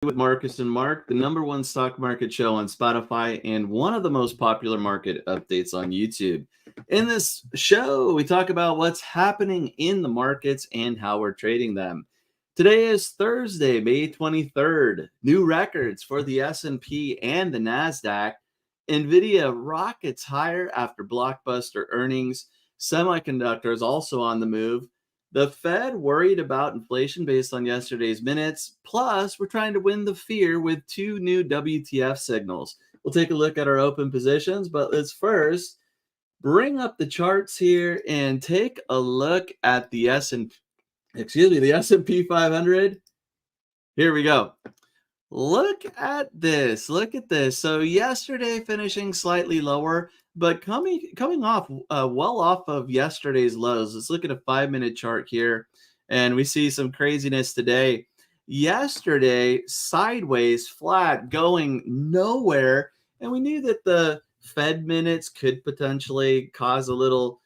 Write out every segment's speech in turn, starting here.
With Marcus and Mark, the #1 stock market show on Spotify and one of the most popular market updates on YouTube. In this show, we talk about what's happening in the markets and how we're trading them. Today is Thursday, May 23rd. New records for the S&P and the NASDAQ. Nvidia rockets higher after blockbuster earnings. Semiconductors also on the move. The Fed worried about inflation based on yesterday's minutes. Plus, we're trying to win the fear with two new WTF signals. We'll take a look at our open positions, but let's first bring up the charts here and take a look at the the S&P 500. Here we go. Look at this. Look at this. So yesterday finishing slightly lower, but coming off well off of yesterday's lows. Let's look at a 5-minute chart here, and we see some craziness today. Yesterday, sideways, flat, going nowhere, and we knew that the Fed minutes could potentially cause a little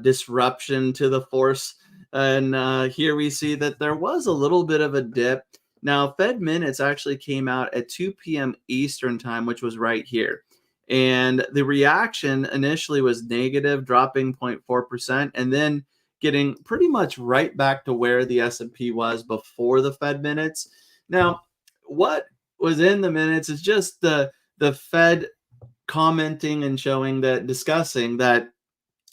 disruption to the force. And here we see that there was a little bit of a dip. Now, Fed minutes actually came out at 2 p.m. Eastern time, which was right here. And the reaction initially was negative, dropping 0.4%, and then getting pretty much right back to where the S&P was before the Fed minutes. Now, what was in the minutes is just the Fed commenting and discussing that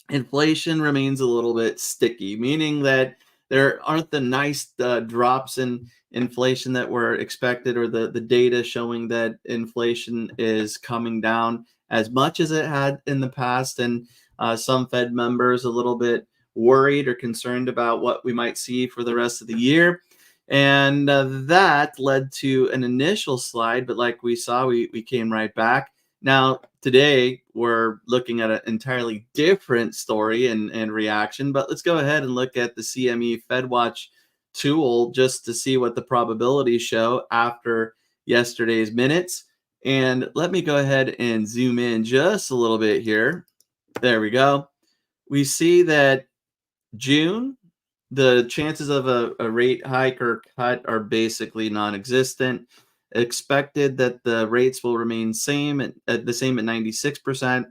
inflation remains a little bit sticky, meaning that there aren't the nice drops in inflation that were expected, or the data showing that inflation is coming down as much as it had in the past. And some Fed members a little bit worried or concerned about what we might see for the rest of the year. And that led to an initial slide, but like we saw, we came right back. Now, today, we're looking at an entirely different story and reaction, but let's go ahead and look at the CME FedWatch tool just to see what the probabilities show after yesterday's minutes. And let me go ahead and zoom in just a little bit here. There we go. We see that June, the chances of a rate hike or cut are basically non-existent. Expected that the rates will remain the same at 96%.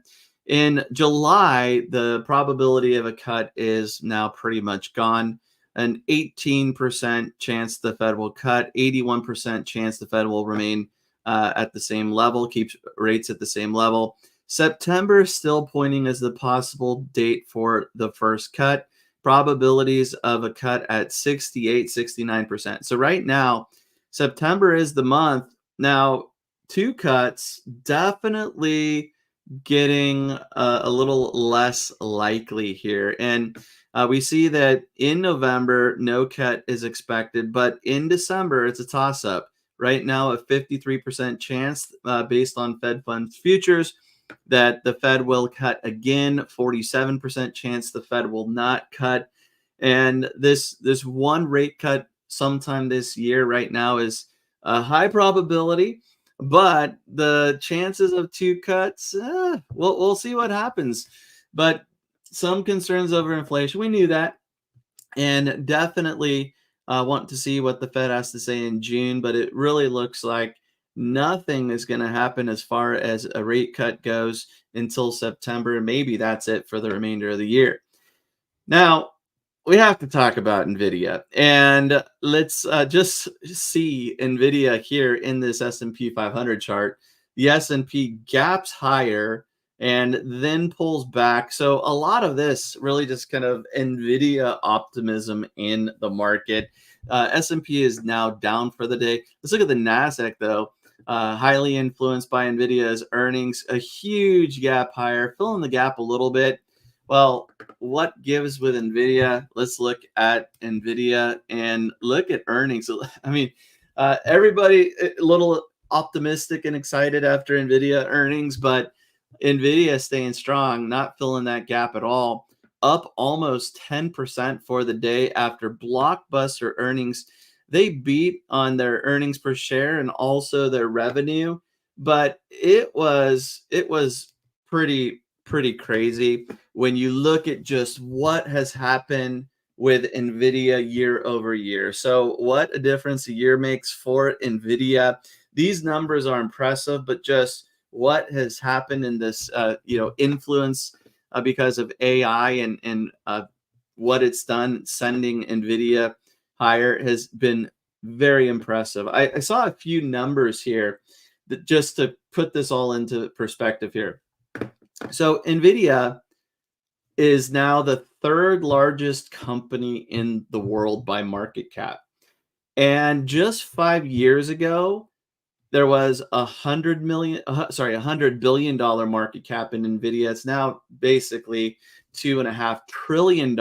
In July, the probability of a cut is now pretty much gone. An 18% chance the Fed will cut, 81% chance the Fed will remain at the same level, keeps rates at the same level. September is still pointing as the possible date for the first cut. Probabilities of a cut at 68, 69%. So right now, September is the month. Now, 2 cuts definitely getting a little less likely here. And we see that in November, no cut is expected, but in December, it's a toss-up. Right now, a 53% chance based on Fed funds futures that the Fed will cut again, 47% chance the Fed will not cut. And this one rate cut sometime this year right now is a high probability, but the chances of 2 cuts, we'll see what happens. But some concerns over inflation, we knew that, and definitely want to see what the Fed has to say in June, but it really looks like nothing is going to happen as far as a rate cut goes until September. Maybe that's it for the remainder of the year. Now, we have to talk about Nvidia, and let's just see Nvidia here in this S&P 500 chart. The S&P gaps higher and then pulls back. So a lot of this really just kind of Nvidia optimism in the market. S&P is now down for the day. Let's look at the NASDAQ though. Highly influenced by Nvidia's earnings, a huge gap higher, filling the gap a little bit. Well, what gives with Nvidia? Let's look at Nvidia and look at earnings. I mean, everybody a little optimistic and excited after Nvidia earnings, but Nvidia staying strong, not filling that gap at all. Up almost 10% for the day after blockbuster earnings. They beat on their earnings per share and also their revenue, but it was pretty crazy when you look at just what has happened with Nvidia year over year. So what a difference a year makes for Nvidia. These numbers are impressive, but just what has happened in this influence because of AI and what it's done sending Nvidia higher has been very impressive. I saw a few numbers here that just to put this all into perspective here. So Nvidia is now the third largest company in the world by market cap. And just 5 years ago, there was $100 billion market cap in Nvidia. It's now basically $2.5 trillion.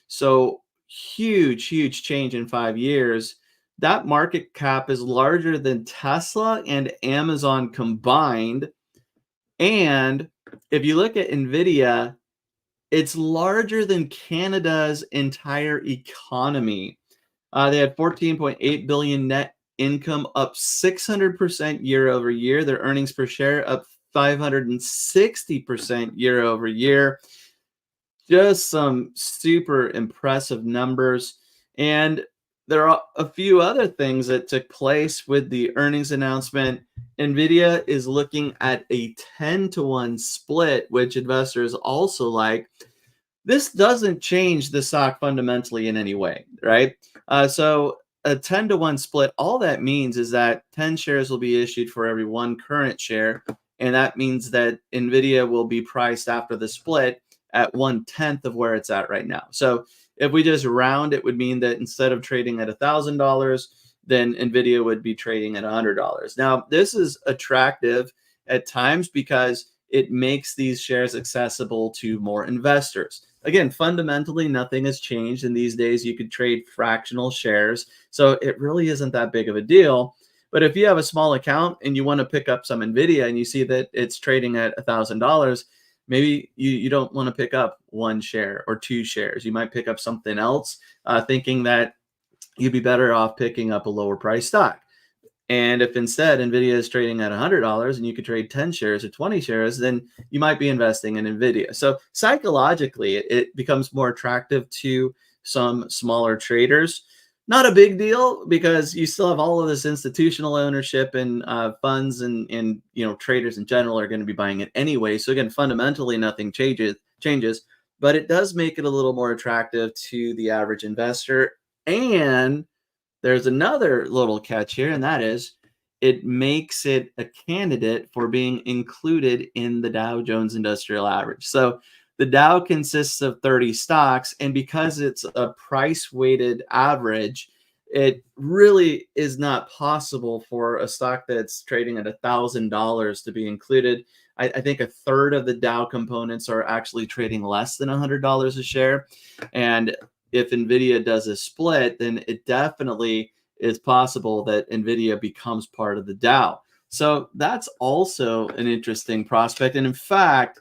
So huge change in 5 years. That market cap is larger than Tesla and Amazon combined. And if you look at Nvidia, it's larger than Canada's entire economy. They had 14.8 billion net income, up 600% year over year. Their earnings per share up 560% year over year. Just some super impressive numbers. And there are a few other things that took place with the earnings announcement. Nvidia is looking at a 10-to-1 split, which investors also like. This doesn't change the stock fundamentally in any way, right? So a 10-to-1 split, all that means is that 10 shares will be issued for every one current share. And that means that Nvidia will be priced after the split at 1/10 of where it's at right now. So if we just round, it would mean that instead of trading at $1,000, then Nvidia would be trading at $100. Now, this is attractive at times because it makes these shares accessible to more investors. Again, fundamentally, nothing has changed. And these days, you could trade fractional shares. So it really isn't that big of a deal. But if you have a small account and you want to pick up some Nvidia and you see that it's trading at $1,000, maybe you don't want to pick up one share or two shares. You might pick up something else, thinking that you'd be better off picking up a lower price stock. And if instead Nvidia is trading at $100 and you could trade 10 shares or 20 shares, then you might be investing in Nvidia. So psychologically, it becomes more attractive to some smaller traders. Not a big deal because you still have all of this institutional ownership and funds and traders in general are going to be buying it anyway. So again, fundamentally nothing changes, but it does make it a little more attractive to the average investor. And there's another little catch here, and that is it makes it a candidate for being included in the Dow Jones Industrial Average. So the Dow consists of 30 stocks, and because it's a price-weighted average, it really is not possible for a stock that's trading at $1,000 to be included. I think a third of the Dow components are actually trading less than $100 a share. And if Nvidia does a split, then it definitely is possible that Nvidia becomes part of the Dow. So that's also an interesting prospect. And in fact,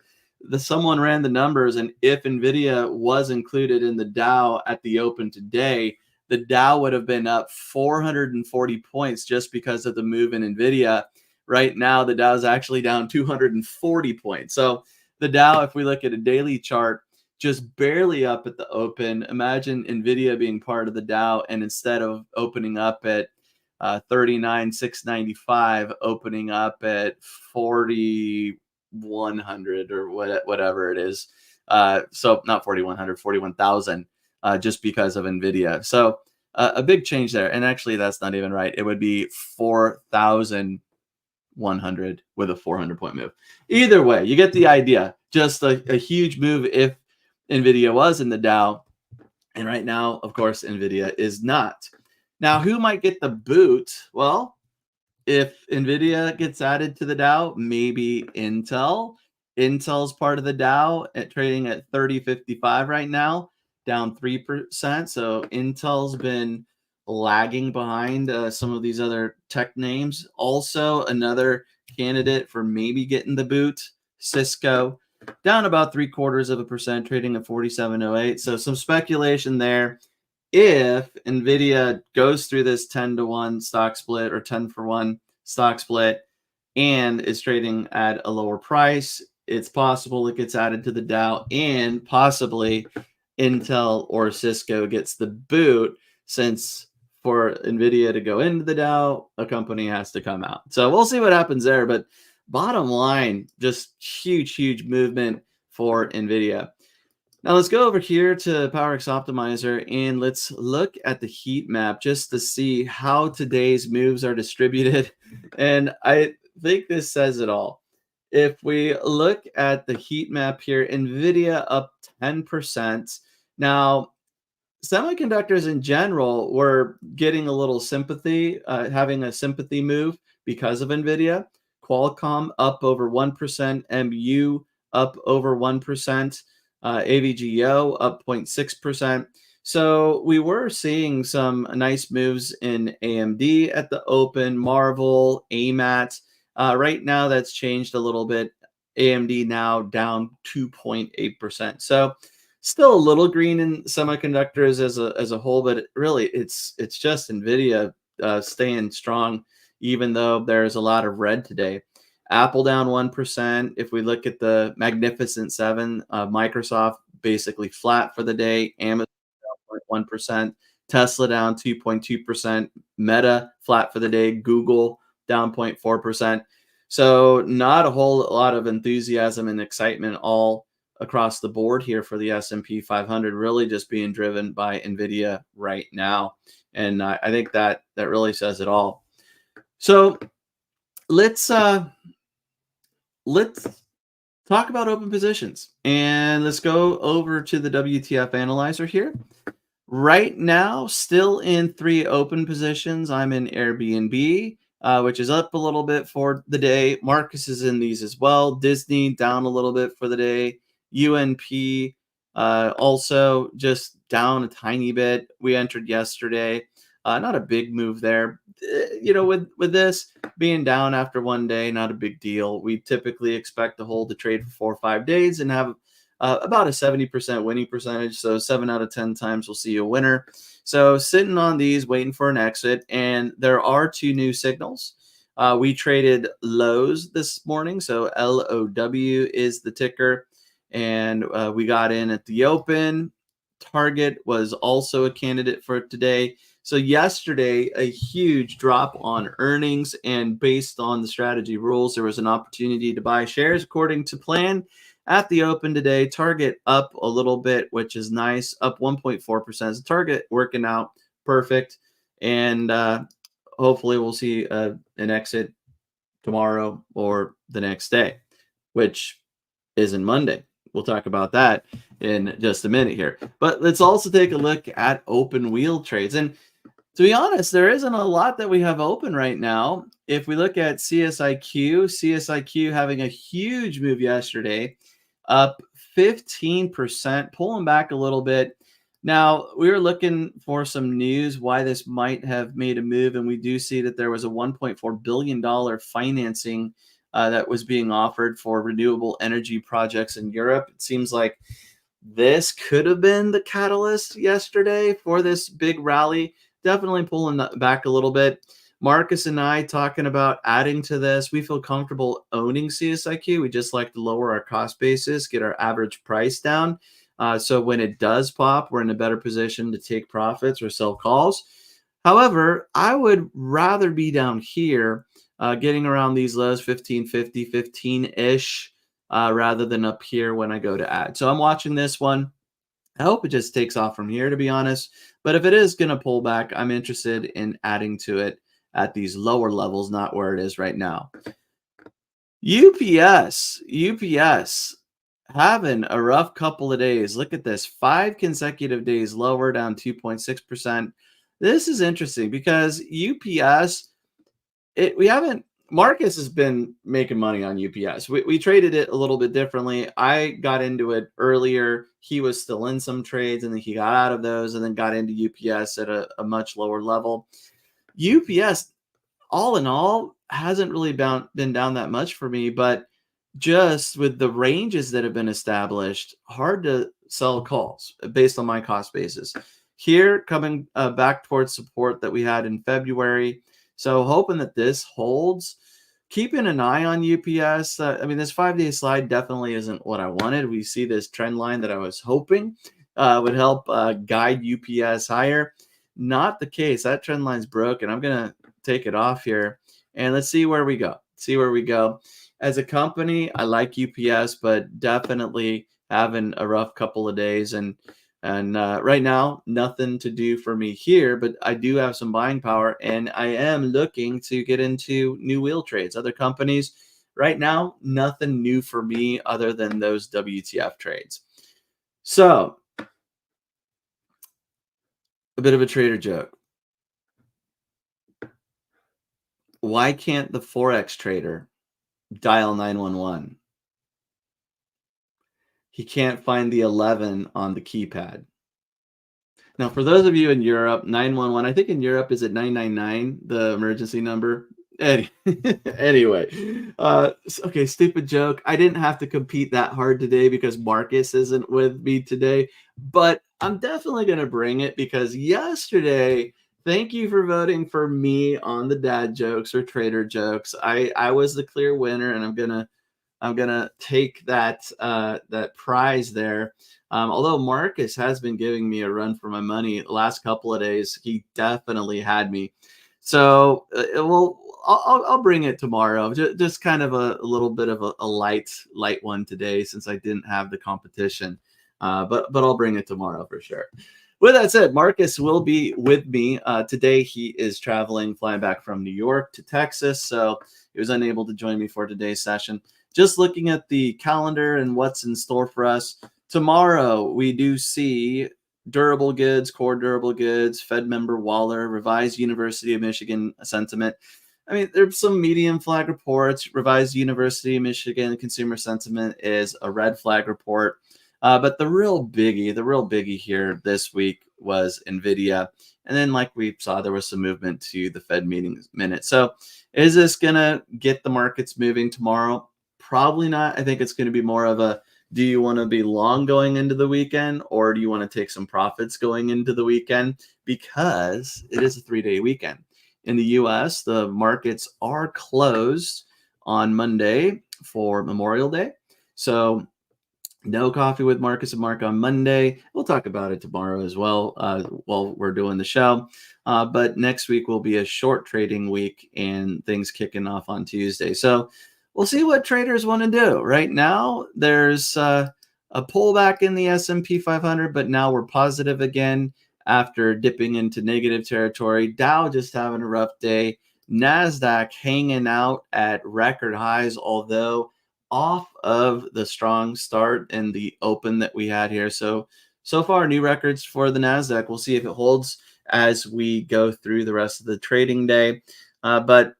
someone ran the numbers, and if Nvidia was included in the Dow at the open today, the Dow would have been up 440 points just because of the move in Nvidia. Right now, the Dow is actually down 240 points. So the Dow, if we look at a daily chart, just barely up at the open. Imagine Nvidia being part of the Dow, and instead of opening up at 39,695, opening up at 4,100 or whatever it is. So not 4,100, 41,000, just because of Nvidia. So a big change there. And actually, that's not even right. It would be 4,100 with a 400-point move. Either way, you get the idea. Just a huge move if Nvidia was in the Dow, and right now, of course, Nvidia is not. Now, who might get the boot? Well, if Nvidia gets added to the Dow, maybe Intel. Intel's part of the Dow trading at 30.55 right now, down 3%. So Intel's been lagging behind some of these other tech names. Also, another candidate for maybe getting the boot, Cisco, down about 0.75%, trading at 47.08. So some speculation there. If Nvidia goes through this 10-to-1 stock split or 10-for-1 stock split and is trading at a lower price, it's possible it gets added to the Dow, and possibly Intel or Cisco gets the boot, since for Nvidia to go into the Dow, a company has to come out. So we'll see what happens there. But bottom line, just huge movement for Nvidia. Now let's go over here to PowerX Optimizer and let's look at the heat map just to see how today's moves are distributed. And I think this says it all. If we look at the heat map here, Nvidia up 10%. Now, semiconductors in general were getting a little sympathy, having a sympathy move because of Nvidia. Qualcomm up over 1%, MU up over 1%, AVGO up 0.6%. So we were seeing some nice moves in AMD at the open, Marvel, AMAT. Right now that's changed a little bit. AMD now down 2.8%. So still a little green in semiconductors as a whole, but really it's just Nvidia staying strong, even though there's a lot of red today. Apple down 1%. If we look at the Magnificent Seven, Microsoft basically flat for the day. Amazon down 0.1%. Tesla down 2.2%. Meta flat for the day. Google down 0.4%. So not a whole lot of enthusiasm and excitement all across the board here for the S&P 500, really just being driven by Nvidia right now. And I think that really says it all. So let's talk about open positions, and let's go over to the WTF analyzer here. Right now, still in 3 open positions. I'm in Airbnb, which is up a little bit for the day. Marcus is in these as well. Disney down a little bit for the day. UNP also just down a tiny bit. We entered yesterday. Not a big move there. You know, with this being down after one day, not a big deal. We typically expect to hold the trade for 4 or 5 days and have about a 70% winning percentage. So 7 out of 10 times we'll see a winner. So sitting on these, waiting for an exit. And there are 2 new signals. We traded lows this morning. So LOW is the ticker. And we got in at the open. Target was also a candidate for today. So yesterday, a huge drop on earnings, and based on the strategy rules, there was an opportunity to buy shares according to plan. At the open today, Target up a little bit, which is nice, up 1.4%. Target working out perfect, and hopefully we'll see an exit tomorrow or the next day, which isn't Monday. We'll talk about that in just a minute here. But let's also take a look at open wheel trades. And to be honest, there isn't a lot that we have open right now. If we look at CSIQ having a huge move yesterday, up 15%, pulling back a little bit. Now, we were looking for some news why this might have made a move, and we do see that there was a $1.4 billion financing that was being offered for renewable energy projects in Europe. It seems like this could have been the catalyst yesterday for this big rally. Definitely pulling back a little bit. Marcus and I talking about adding to this. We feel comfortable owning CSIQ. We just like to lower our cost basis, get our average price down. So when it does pop, we're in a better position to take profits or sell calls. However, I would rather be down here, getting around these lows, 1550, 15-ish, rather than up here when I go to add. So I'm watching this one. I hope it just takes off from here, to be honest. But if it is going to pull back, I'm interested in adding to it at these lower levels, not where it is right now. UPS having a rough couple of days. Look at this, 5 consecutive days lower, down 2.6%. This is interesting because UPS, Marcus has been making money on UPS. We traded it a little bit differently. I got into it earlier. He was still in some trades, and then he got out of those and then got into UPS at a much lower level. UPS, all in all, hasn't really been down that much for me, but just with the ranges that have been established, hard to sell calls based on my cost basis. Here, coming back towards support that we had in February. So hoping that this holds, keeping an eye on UPS. This 5-day slide definitely isn't what I wanted. We see this trend line that I was hoping. would help guide UPS higher. Not the case. That trend line's broken. I'm gonna take it off here, and let's see where we go. See where we go. As a company, I like UPS, but definitely having a rough couple of days, and right now, nothing to do for me here, but I do have some buying power, and I am looking to get into new wheel trades. Other companies, right now, nothing new for me other than those WTF trades. So, a bit of a trader joke. Why can't the Forex trader dial 911? He can't find the 11 on the keypad. Now, for those of you in Europe, 911, I think in Europe, is it 999, the emergency number? Anyway, okay, stupid joke. I didn't have to compete that hard today because Marcus isn't with me today, but I'm definitely going to bring it because yesterday, thank you for voting for me on the dad jokes or trader jokes. I was the clear winner, and I'm gonna take that prize there. Although Marcus has been giving me a run for my money the last couple of days, he definitely had me. So I'll bring it tomorrow. Just kind of a little bit of a light one today since I didn't have the competition. But I'll bring it tomorrow for sure. With that said, Marcus will be with me today. He is traveling, flying back from New York to Texas, so he was unable to join me for today's session. Just looking at the calendar and what's in store for us. Tomorrow, we do see durable goods, core durable goods, Fed member Waller, revised University of Michigan sentiment. I mean, there's some medium flag reports. Revised University of Michigan consumer sentiment is a red flag report. But the real biggie here this week was Nvidia. And then, like we saw, there was some movement to the Fed meeting minute. So is this going to get the markets moving tomorrow? Probably not. I think it's going to be more of a, do you want to be long going into the weekend, or do you want to take some profits going into the weekend? Because it is a 3-day weekend. In the US, the markets are closed on Monday for Memorial Day. So no coffee with Marcus and Mark on Monday. We'll talk about it tomorrow as well while we're doing the show. But next week will be a short trading week and things kicking off on Tuesday. So we'll see what traders want to do. Right now, there's a pullback in the S&P 500, but now we're positive again after dipping into negative territory. Dow just having a rough day. NASDAQ hanging out at record highs, although off of the strong start and the open that we had here. So far, new records for the NASDAQ. We'll see if it holds as we go through the rest of the trading day. But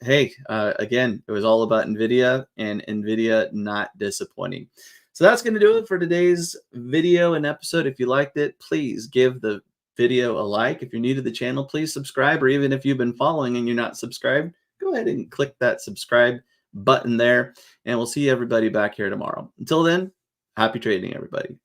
hey, again, it was all about Nvidia, and Nvidia not disappointing. So that's going to do it for today's video and episode. If you liked it, please give the video a like. If you're new to the channel, please subscribe, or even if you've been following and you're not subscribed, go ahead and click that subscribe button there, and we'll see everybody back here tomorrow. Until then, happy trading, everybody.